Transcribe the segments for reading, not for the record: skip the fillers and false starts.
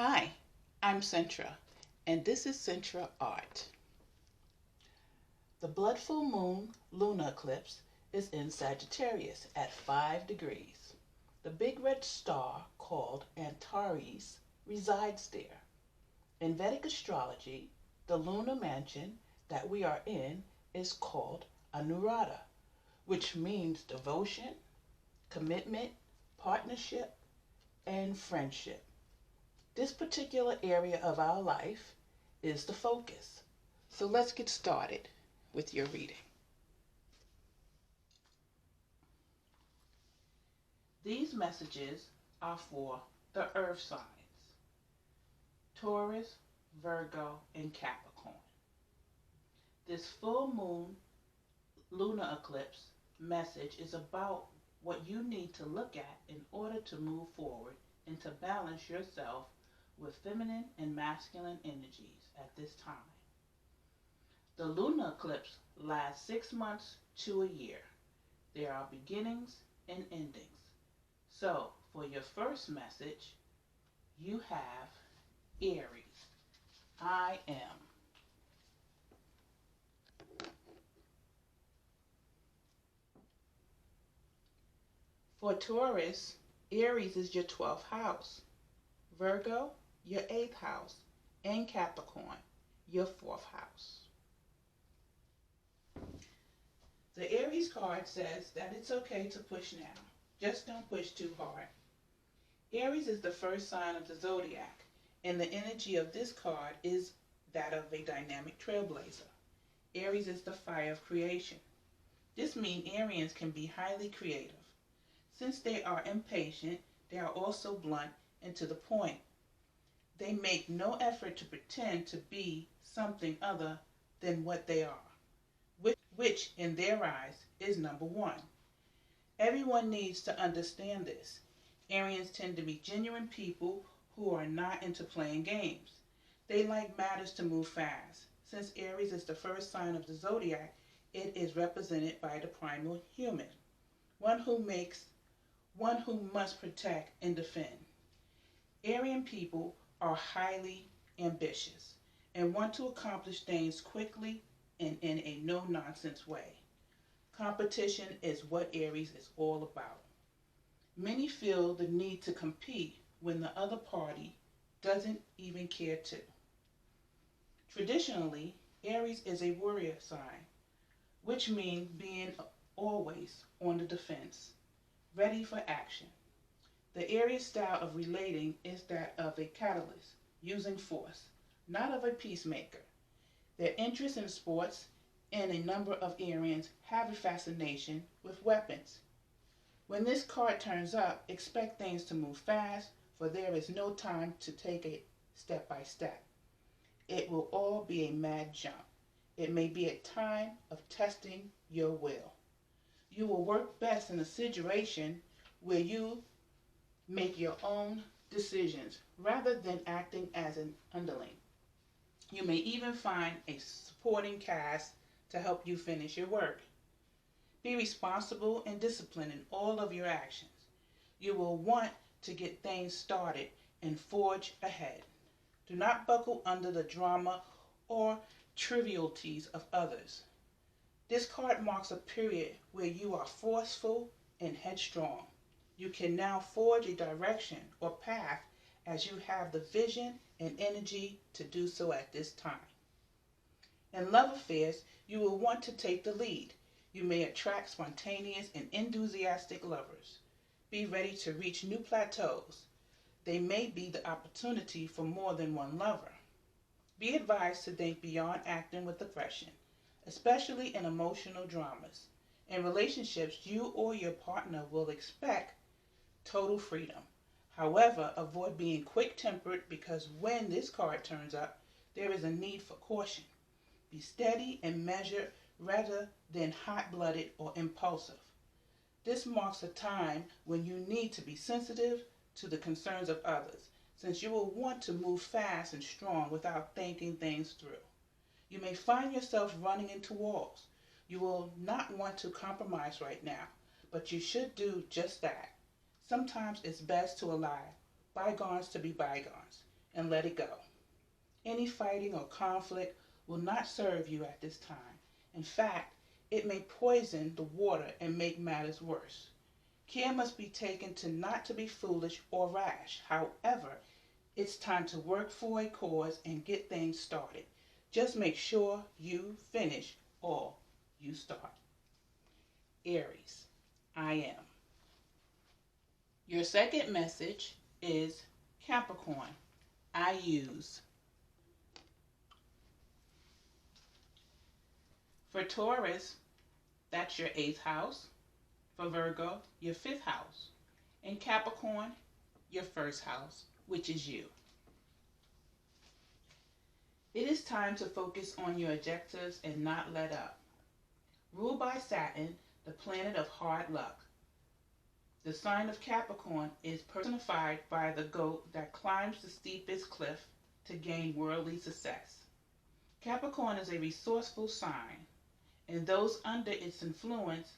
Hi, I'm Centra, and this is Centra Art. The blood full moon lunar eclipse is in Sagittarius at 5 degrees. The big red star called Antares resides there. In Vedic astrology, the lunar mansion that we are in is called Anuradha, which means devotion, commitment, partnership, and friendship. This particular area of our life is the focus. So let's get started with your reading. These messages are for the earth signs: Taurus, Virgo, and Capricorn. This full moon lunar eclipse message is about what you need to look at in order to move forward and to balance yourself with feminine and masculine energies at this time. The lunar eclipse lasts 6 months to a year. There are beginnings and endings. So, for your first message, you have Aries. I am. For Taurus, Aries is your 12th house. Virgo, your 8th house. And Capricorn, your 4th house. The Aries card says that it's okay to push now. Just don't push too hard. Aries is the first sign of the zodiac, and the energy of this card is that of a dynamic trailblazer. Aries is the fire of creation. This means Arians can be highly creative. Since they are impatient, they are also blunt and to the point. They make no effort to pretend to be something other than what they are, which in their eyes is number one. Everyone needs to understand this. Arians tend to be genuine people who are not into playing games. They like matters to move fast. Since Aries is the first sign of the zodiac, it is represented by the primal human, one who must protect and defend. Arian people are highly ambitious and want to accomplish things quickly and in a no-nonsense way. Competition is what Aries is all about. Many feel the need to compete when the other party doesn't even care to. Traditionally, Aries is a warrior sign, which means being always on the defense, ready for action. The Aries style of relating is that of a catalyst, using force, not of a peacemaker. Their interest in sports and a number of Arians have a fascination with weapons. When this card turns up, expect things to move fast, for there is no time to take it step by step. It will all be a mad jump. It may be a time of testing your will. You will work best in a situation where you make your own decisions rather than acting as an underling. You may even find a supporting cast to help you finish your work. Be responsible and disciplined in all of your actions. You will want to get things started and forge ahead. Do not buckle under the drama or trivialities of others. This card marks a period where you are forceful and headstrong. You can now forge a direction or path as you have the vision and energy to do so at this time. In love affairs, you will want to take the lead. You may attract spontaneous and enthusiastic lovers. Be ready to reach new plateaus. They may be the opportunity for more than one lover. Be advised to think beyond acting with aggression, especially in emotional dramas. In relationships, you or your partner will expect total freedom. However, avoid being quick-tempered because when this card turns up, there is a need for caution. Be steady and measured rather than hot-blooded or impulsive. This marks a time when you need to be sensitive to the concerns of others, since you will want to move fast and strong without thinking things through. You may find yourself running into walls. You will not want to compromise right now, but you should do just that. Sometimes it's best to allow bygones to be bygones. and let it go. Any fighting or conflict will not serve you at this time. In fact, it may poison the water and make matters worse. Care must be taken not to be foolish or rash. However, it's time to work for a cause and get things started. Just make sure you finish all you start. Aries, I am. Your second message is Capricorn, I use. For Taurus, that's your 8th house. For Virgo, your 5th house. And Capricorn, your 1st house, which is you. It is time to focus on your objectives and not let up. Ruled by Saturn, the planet of hard luck, the sign of Capricorn is personified by the goat that climbs the steepest cliff to gain worldly success. Capricorn is a resourceful sign, and those under its influence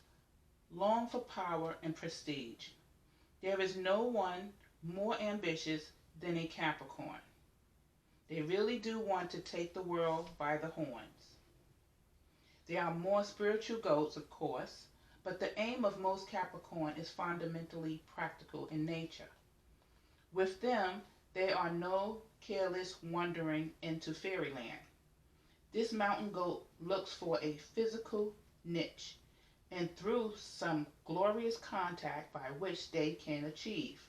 long for power and prestige. There is no one more ambitious than a Capricorn. They really do want to take the world by the horns. There are more spiritual goals, of course, but the aim of most Capricorn is fundamentally practical in nature. With them, there are no careless wandering into fairyland. This mountain goat looks for a physical niche, and through some glorious contact by which they can achieve.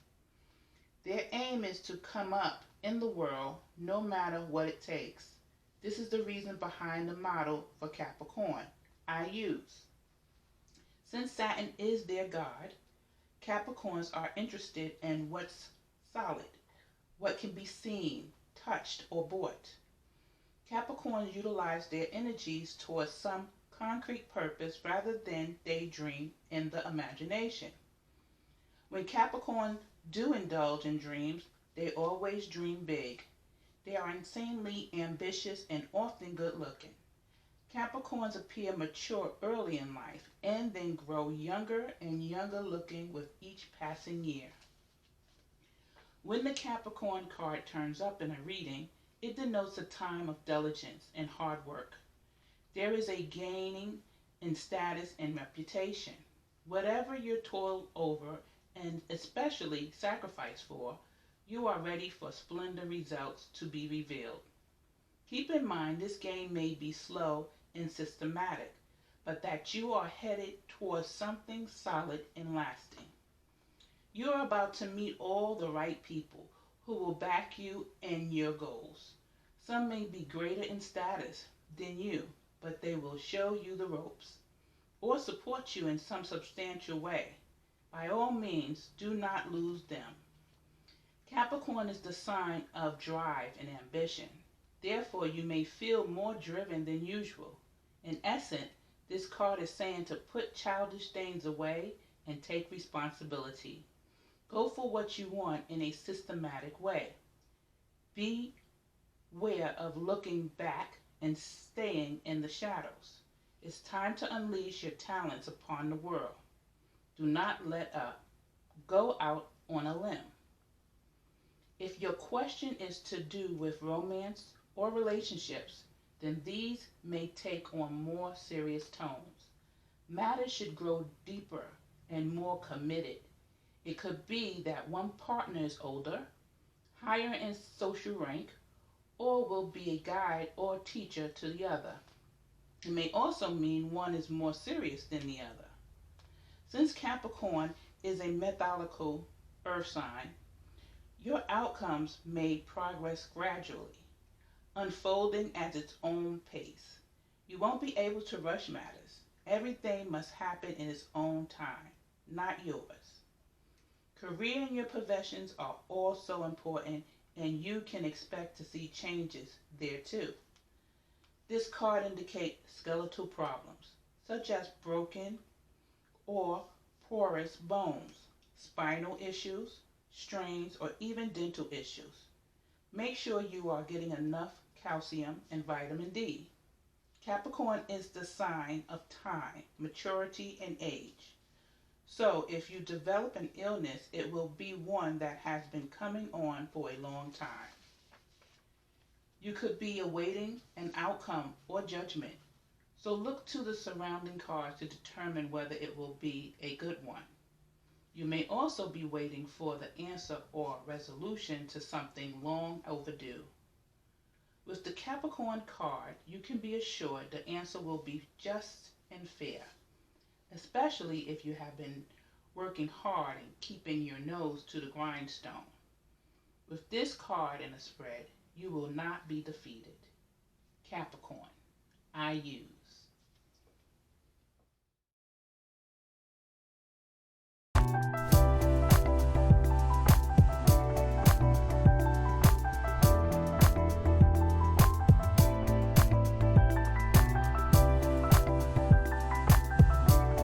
Their aim is to come up in the world no matter what it takes. This is the reason behind the motto for Capricorn, I use. Since Saturn is their god, Capricorns are interested in what's solid, what can be seen, touched, or bought. Capricorns utilize their energies towards some concrete purpose rather than daydream in the imagination. When Capricorns do indulge in dreams, they always dream big. They are insanely ambitious and often good looking. Capricorns appear mature early in life and then grow younger and younger looking with each passing year. When the Capricorn card turns up in a reading, it denotes a time of diligence and hard work. There is a gaining in status and reputation. Whatever you toil over and especially sacrifice for, you are ready for splendid results to be revealed. Keep in mind this gain may be slow and systematic, but that you are headed towards something solid and lasting. You are about to meet all the right people who will back you in your goals. Some may be greater in status than you, but they will show you the ropes or support you in some substantial way. By all means, do not lose them. Capricorn is the sign of drive and ambition. Therefore, you may feel more driven than usual. In essence, this card is saying to put childish things away and take responsibility. Go for what you want in a systematic way. Beware of looking back and staying in the shadows. It's time to unleash your talents upon the world. Do not let up. Go out on a limb. If your question is to do with romance or relationships, then these may take on more serious tones. Matters should grow deeper and more committed. It could be that one partner is older, higher in social rank, or will be a guide or teacher to the other. It may also mean one is more serious than the other. Since Capricorn is a methodical earth sign, your outcomes may progress gradually, unfolding at its own pace. You won't be able to rush matters. Everything must happen in its own time, not yours. Career and your professions are also important, and you can expect to see changes there too. This card indicates skeletal problems, such as broken or porous bones, spinal issues, strains, or even dental issues. Make sure you are getting enough calcium and vitamin D. Capricorn is the sign of time, maturity, and age. So if you develop an illness, it will be one that has been coming on for a long time. You could be awaiting an outcome or judgment, so look to the surrounding cards to determine whether it will be a good one. You may also be waiting for the answer or resolution to something long overdue. With the Capricorn card, you can be assured the answer will be just and fair, especially if you have been working hard and keeping your nose to the grindstone. With this card in a spread, you will not be defeated. Capricorn, I use.